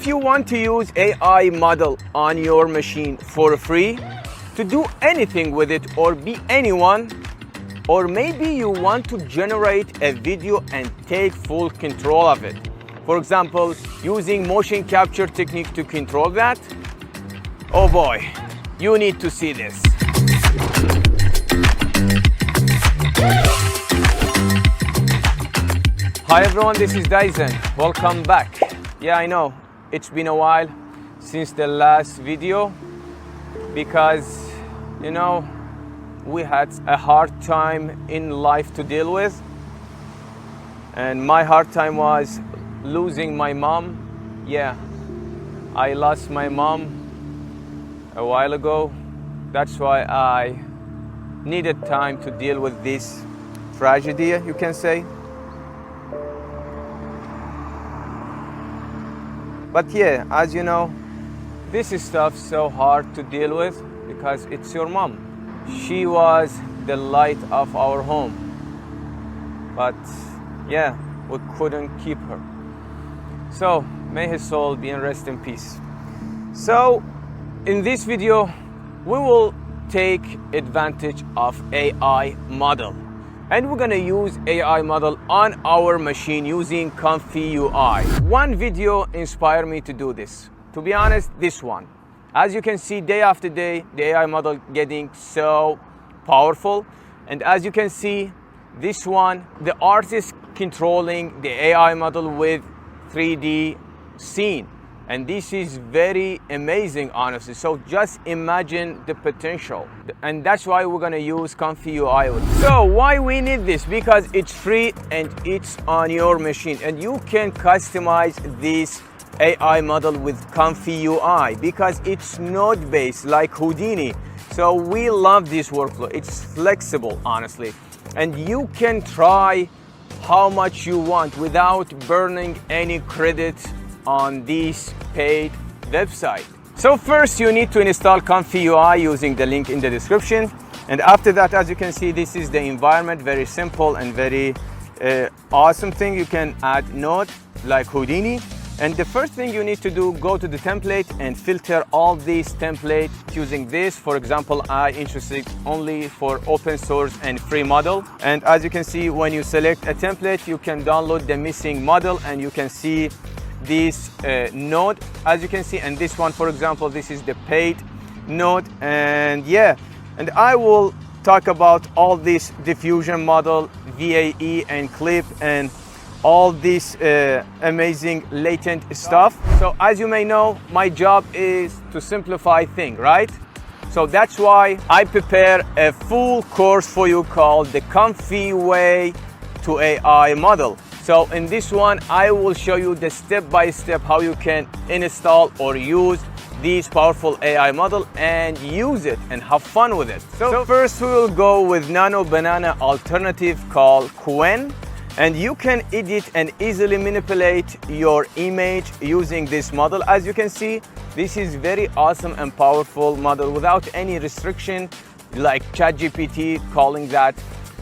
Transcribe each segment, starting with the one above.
If you want to use AI model on your machine for free, to do anything with it or be anyone, or maybe you want to generate a video and take full control of it. For example, using motion capture technique to control that. Oh boy, you need to see this. Hi everyone, this is Dyson. Welcome back. Yeah, I know, it's been a while since the last video because, you know, we had a hard time in life to deal with. And my hard time was losing my mom. Yeah, I lost my mom a while ago. That's why I needed time to deal with this tragedy, you can say. But yeah, as you know, this is stuff so hard to deal with because it's your mom. She was the light of our home. But yeah, we couldn't keep her. So may his soul be in rest in peace. So in this video, we will take advantage of AI model. And we're gonna use AI model on our machine using ComfyUI. One video inspired me to do this. To be honest, this one. As you can see, day after day, the AI model getting so powerful. And as you can see, this one, the artist controlling the AI model with 3D scene. And this is very amazing, honestly. So just imagine the potential. And that's why we're gonna use ComfyUI. So why we need this? Because it's free and it's on your machine. And you can customize this AI model with ComfyUI because it's node-based like Houdini. So we love this workflow. It's flexible, honestly. And you can try how much you want without burning any credit on this paid website. So first you need to install ComfyUI using the link in the description. And after that, as you can see, this is the environment, very simple and very awesome thing. You can add node like Houdini. And the first thing you need to do, go to the template and filter all these templates using this. For example, I interested only for open source and free model. And as you can see, when you select a template, you can download the missing model and you can see this node, as you can see. And this one, for example, this is the paid node. And yeah, and I will talk about all this diffusion model, VAE and clip and all this amazing latent stuff. So as you may know, my job is to simplify things, right? So that's why I prepare a full course for you called the Comfy Way to AI Model. So in this one, I will show you the step-by-step how you can install or use this powerful AI model and use it and have fun with it. So first we will go with Nano Banana alternative called Qwen. And you can edit and easily manipulate your image using this model. As you can see, this is very awesome and powerful model without any restriction like ChatGPT calling that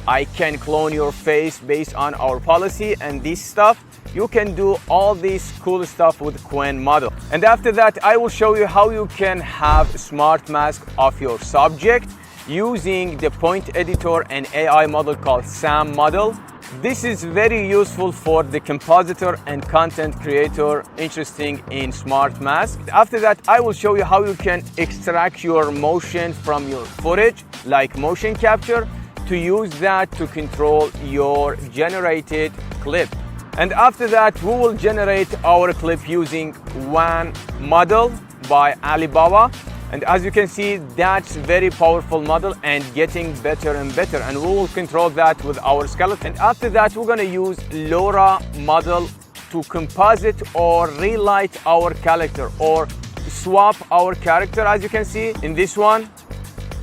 I can clone your face based on our policy and this stuff. You can do all this cool stuff with Qwen model. And after that, I will show you how you can have smart mask of your subject using the point editor and AI model called SAM model. This is very useful for the compositor and content creator interested in smart mask. After that, I will show you how you can extract your motion from your footage like motion capture to use that to control your generated clip. And after that, we will generate our clip using Qwen model by Alibaba. And as you can see, that's very powerful model and getting better and better. And we will control that with our skeleton. And after that, we're gonna use LoRa model to composite or relight our character or swap our character. As you can see in this one,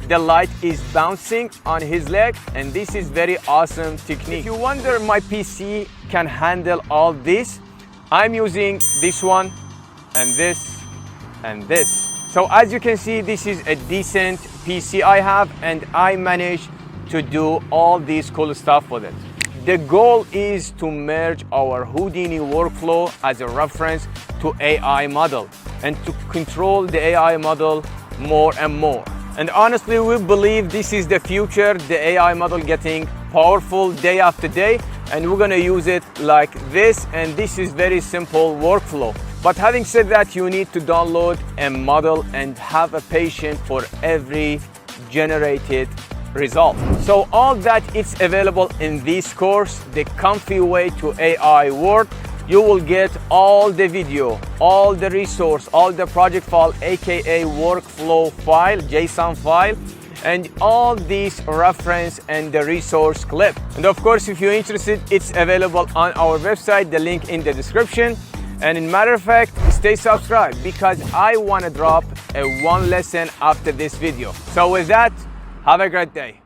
the light is bouncing on his leg, and this is very awesome technique. If you wonder my PC can handle all this, I'm using this one and this and this. So as you can see, this is a decent PC I have, and I managed to do all this cool stuff with it. The goal is to merge our Houdini workflow as a reference to AI model and to control the AI model more and more. And honestly, we believe this is the future, the AI model getting powerful day after day, and we're gonna use it like this, and this is very simple workflow. But having said that, you need to download a model and have a patient for every generated result. So all that is available in this course, the comfy way to AI work. You will get all the video, all the resource, all the project file, aka workflow file, JSON file, and all these reference and the resource clip. And of course, if you're interested, it's available on our website, the link in the description. And in matter of fact, stay subscribed because I want to drop a one lesson after this video. So with that, have a great day.